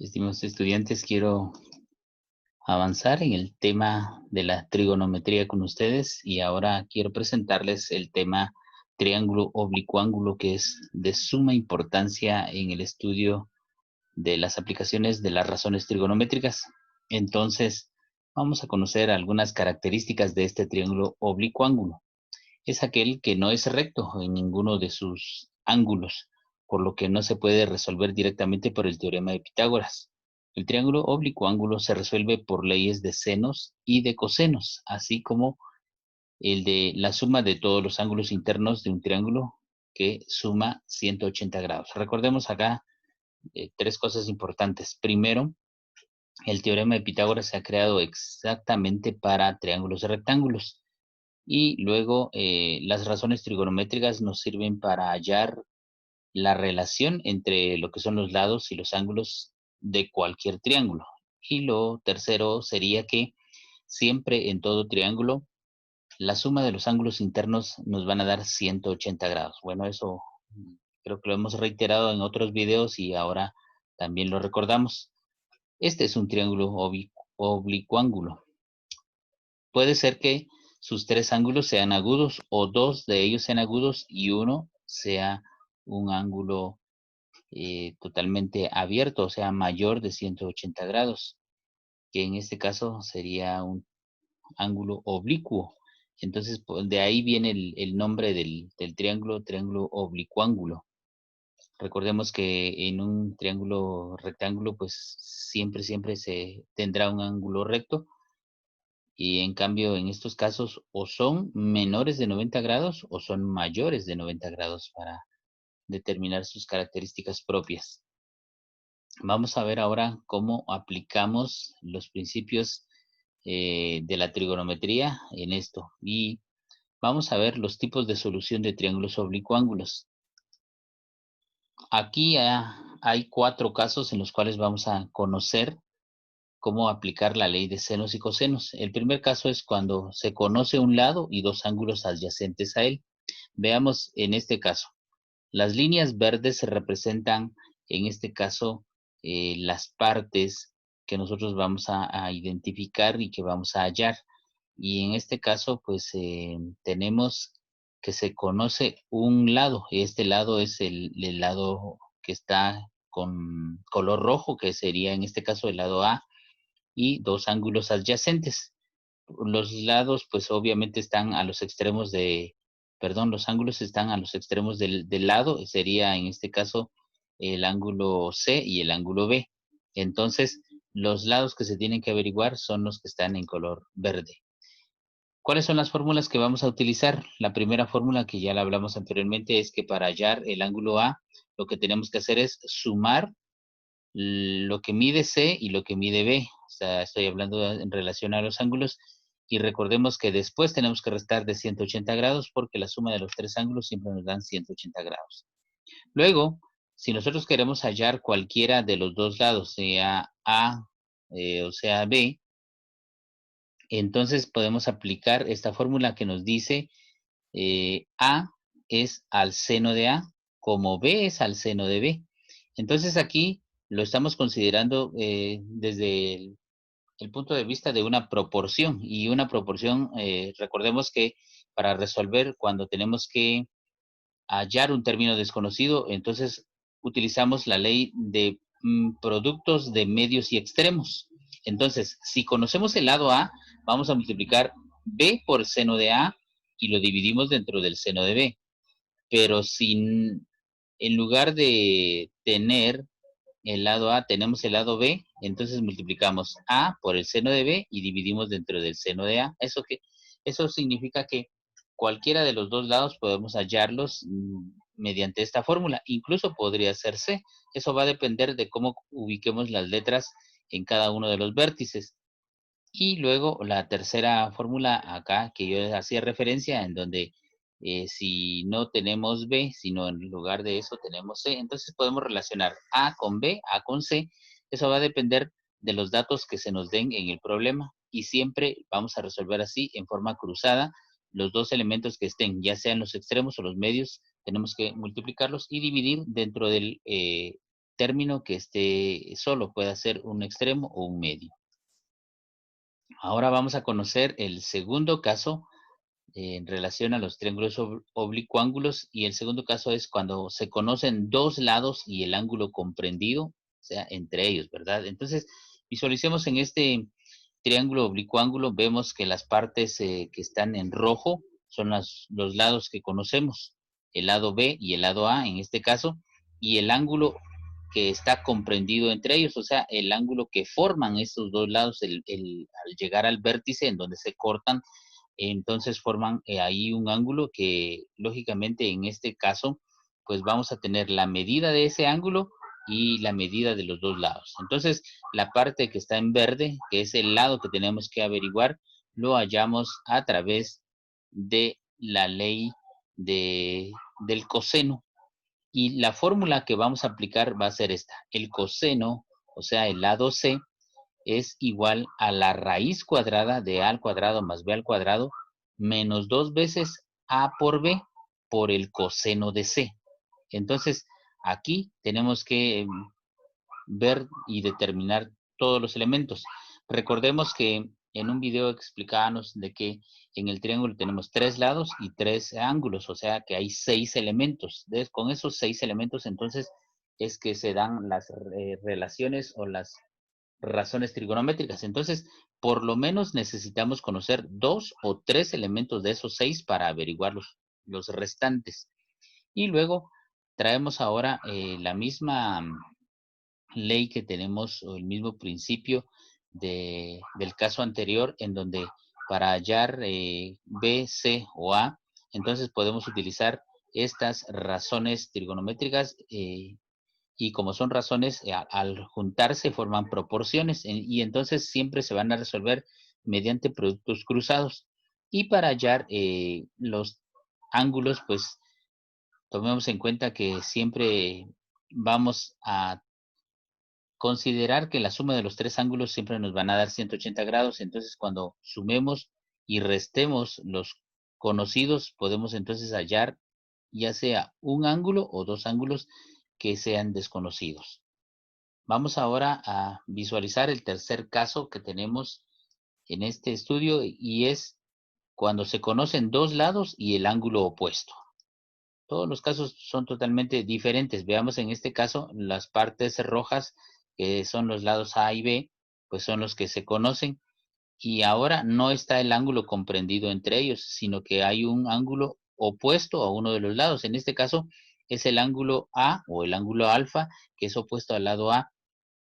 Estimados estudiantes, quiero avanzar en el tema de la trigonometría con ustedes y ahora quiero presentarles el tema triángulo oblicuo ángulo, que es de suma importancia en el estudio de las aplicaciones de las razones trigonométricas. Entonces, vamos a conocer algunas características de este triángulo oblicuo ángulo. Es aquel que no es recto en ninguno de sus ángulos, por lo que no se puede resolver directamente por el teorema de Pitágoras. El triángulo oblicuo ángulo se resuelve por leyes de senos y de cosenos, así como el de la suma de todos los ángulos internos de un triángulo que suma 180 grados. Recordemos acá tres cosas importantes. Primero, el teorema de Pitágoras se ha creado exactamente para triángulos y rectángulos. Y luego las razones trigonométricas nos sirven para hallar la relación entre lo que son los lados y los ángulos de cualquier triángulo. Y lo tercero sería que siempre en todo triángulo la suma de los ángulos internos nos van a dar 180 grados. Bueno, eso creo que lo hemos reiterado en otros videos y ahora también lo recordamos. Este es un triángulo oblicuo ángulo. Puede ser que sus tres ángulos sean agudos o dos de ellos sean agudos y uno sea un ángulo totalmente abierto, o sea, mayor de 180 grados, que en este caso sería un ángulo oblicuo. Entonces, de ahí viene el nombre del triángulo, triángulo oblicuángulo. Recordemos que en un triángulo rectángulo, pues siempre se tendrá un ángulo recto. Y en cambio, en estos casos, o son menores de 90 grados o son mayores de 90 grados para determinar sus características propias. Vamos a ver ahora cómo aplicamos los principios de la trigonometría en esto. Y vamos a ver los tipos de solución de triángulos oblicuángulos. Aquí hay cuatro casos en los cuales vamos a conocer cómo aplicar la ley de senos y cosenos. El primer caso es cuando se conoce un lado y dos ángulos adyacentes a él. Veamos en este caso. Las líneas verdes se representan, en este caso, las partes que nosotros vamos a identificar y que vamos a hallar. Y en este caso, pues tenemos que se conoce un lado. Este lado es el lado que está con color rojo, que sería en este caso el lado A, y dos ángulos adyacentes. Los lados, pues obviamente están a los extremos los ángulos están a los extremos del lado, sería en este caso el ángulo C y el ángulo B. Entonces, los lados que se tienen que averiguar son los que están en color verde. ¿Cuáles son las fórmulas que vamos a utilizar? La primera fórmula, que ya la hablamos anteriormente, es que para hallar el ángulo A, lo que tenemos que hacer es sumar lo que mide C y lo que mide B. O sea, estoy hablando en relación a los ángulos. Y recordemos que después tenemos que restar de 180 grados porque la suma de los tres ángulos siempre nos dan 180 grados. Luego, si nosotros queremos hallar cualquiera de los dos lados, sea A o sea B, entonces podemos aplicar esta fórmula que nos dice A es al seno de A, como B es al seno de B. Entonces aquí lo estamos considerando desde el punto de vista de una proporción. Y una proporción, recordemos que para resolver cuando tenemos que hallar un término desconocido, entonces utilizamos la ley de productos de medios y extremos. Entonces, si conocemos el lado A, vamos a multiplicar B por seno de A y lo dividimos dentro del seno de B. Pero si en lugar de tener el lado A, tenemos el lado B, entonces multiplicamos A por el seno de B y dividimos dentro del seno de A. Eso significa que cualquiera de los dos lados podemos hallarlos mediante esta fórmula. Incluso podría ser C. Eso va a depender de cómo ubiquemos las letras en cada uno de los vértices. Y luego la tercera fórmula acá que yo hacía referencia, en donde si no tenemos B, sino en lugar de eso tenemos C, entonces podemos relacionar A con B, A con C. Eso va a depender de los datos que se nos den en el problema y siempre vamos a resolver así en forma cruzada. Los dos elementos que estén, ya sean los extremos o los medios, tenemos que multiplicarlos y dividir dentro del término que esté solo, puede ser un extremo o un medio. Ahora vamos a conocer el segundo caso en relación a los triángulos oblicuángulos, y el segundo caso es cuando se conocen dos lados y el ángulo comprendido, o sea, entre ellos, ¿verdad? Entonces, visualicemos en este triángulo oblicuángulo, vemos que las partes que están en rojo son los lados que conocemos, el lado B y el lado A en este caso, y el ángulo que está comprendido entre ellos, o sea, el ángulo que forman estos dos lados al llegar al vértice en donde se cortan, entonces forman ahí un ángulo que lógicamente en este caso pues vamos a tener la medida de ese ángulo y la medida de los dos lados. Entonces la parte que está en verde, que es el lado que tenemos que averiguar, lo hallamos a través de la ley del coseno. Y la fórmula que vamos a aplicar va a ser esta. El coseno, o sea, el lado C, es igual a la raíz cuadrada de a al cuadrado más b al cuadrado menos 2 veces a por b por el coseno de c. Entonces, aquí tenemos que ver y determinar todos los elementos. Recordemos que en un video explicábamos de que en el triángulo tenemos 3 lados y 3 ángulos, o sea que hay 6 elementos. Con esos 6 elementos, entonces, es que se dan las relaciones o las razones trigonométricas. Entonces, por lo menos necesitamos conocer 2 o 3 elementos de esos 6 para averiguar los restantes. Y luego traemos ahora la misma ley que tenemos, o el mismo principio del caso anterior, en donde para hallar B, C o A, entonces podemos utilizar estas razones trigonométricas, y como son razones, al juntarse forman proporciones, y entonces siempre se van a resolver mediante productos cruzados. Y para hallar los ángulos, pues tomemos en cuenta que siempre vamos a considerar que la suma de los tres ángulos siempre nos van a dar 180 grados. Entonces, cuando sumemos y restemos los conocidos, podemos entonces hallar ya sea un ángulo o dos ángulos que sean desconocidos. Vamos ahora a visualizar el tercer caso que tenemos en este estudio, y es cuando se conocen dos lados y el ángulo opuesto. Todos los casos son totalmente diferentes. Veamos en este caso las partes rojas, que son los lados A y B, pues son los que se conocen. Y ahora no está el ángulo comprendido entre ellos, sino que hay un ángulo opuesto a uno de los lados. En este caso es el ángulo A o el ángulo alfa, que es opuesto al lado A.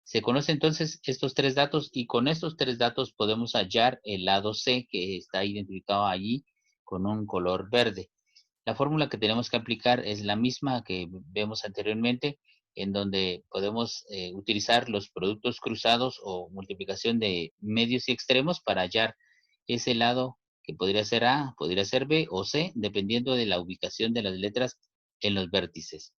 Se conocen entonces estos tres datos, y con estos tres datos podemos hallar el lado C, que está identificado allí con un color verde. La fórmula que tenemos que aplicar es la misma que vemos anteriormente, en donde podemos utilizar los productos cruzados o multiplicación de medios y extremos para hallar ese lado que podría ser A, podría ser B o C, dependiendo de la ubicación de las letras en los vértices.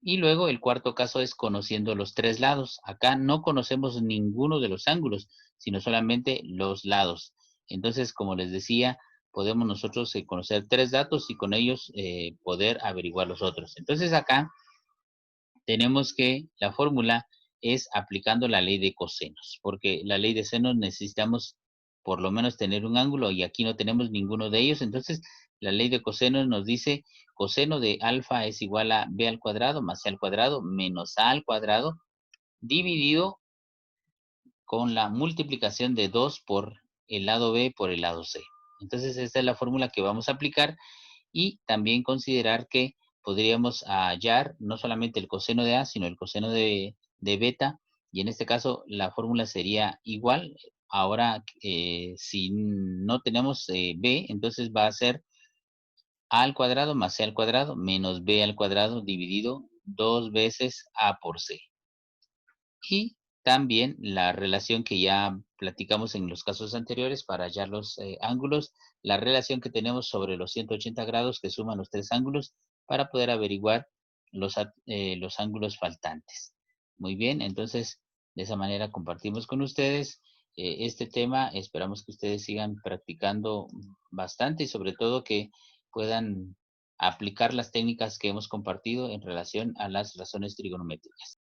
Y luego el cuarto caso es conociendo los tres lados. Acá no conocemos ninguno de los ángulos, sino solamente los lados. Entonces, como les decía, podemos nosotros conocer tres datos y con ellos poder averiguar los otros. Entonces acá tenemos que la fórmula es aplicando la ley de cosenos, porque la ley de senos necesitamos por lo menos tener un ángulo, y aquí no tenemos ninguno de ellos. Entonces la ley de cosenos nos dice coseno de alfa es igual a b al cuadrado más c al cuadrado menos a al cuadrado dividido con la multiplicación de 2 por el lado B por el lado C. Entonces esta es la fórmula que vamos a aplicar, y también considerar que podríamos hallar no solamente el coseno de A, sino el coseno de beta, y en este caso la fórmula sería igual. Ahora, si no tenemos B, entonces va a ser A al cuadrado más C al cuadrado menos B al cuadrado dividido 2 veces A por C. Y también la relación que ya platicamos en los casos anteriores para hallar los ángulos, la relación que tenemos sobre los 180 grados que suman los tres ángulos para poder averiguar los ángulos faltantes. Muy bien, entonces de esa manera compartimos con ustedes este tema. Esperamos que ustedes sigan practicando bastante, y sobre todo que puedan aplicar las técnicas que hemos compartido en relación a las razones trigonométricas.